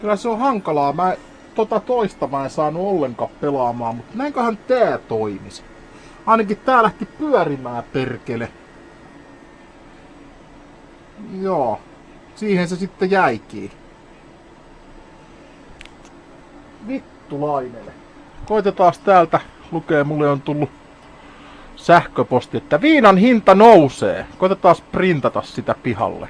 Kyllä se on hankalaa. Toista mä en saanut ollenkaan pelaamaan, mutta näinköhän tää toimisi. Ainakin tää lähti pyörimään, perkele. Joo. Siihen se sitten jäikin. Vittulainen. Koitetaan täältä lukee, mulle on tullut sähköposti, että viinan hinta nousee. Koitetaan printata sitä pihalle.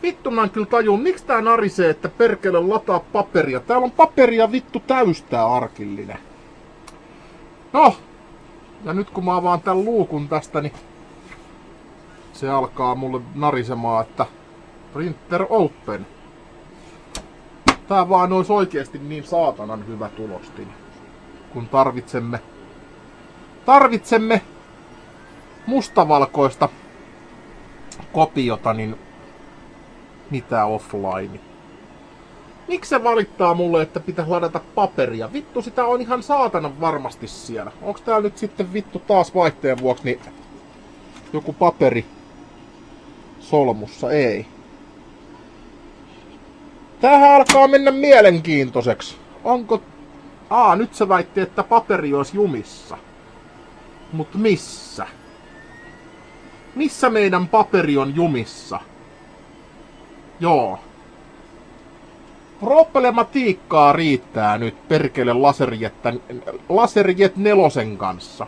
Vittu mä en kyllä tajua, miksi tää narisee, että perkele lataa paperia. Täällä on paperia vittu täystää arkillinen. No, ja nyt kun mä avaan tän luukun tästä, niin se alkaa mulle narisemaan, että printer open. Tää vaan olisi oikeesti niin saatanan hyvä tulostin. Kun tarvitsemme mustavalkoista kopiota, niin mitä offline. Miksi se valittaa mulle, että pitää ladata paperia? Vittu, sitä on ihan saatanan varmasti siellä. Onks täällä nyt sitten vittu taas vaihteen vuoksi niin joku paperi solmussa? Ei. Tämähän alkaa mennä mielenkiintoiseksi. Onko... nyt se väitti, että paperi olisi jumissa. Mut missä? Missä meidän paperi on jumissa? Joo. Problematiikkaa riittää nyt perkele Laserjet 4 kanssa.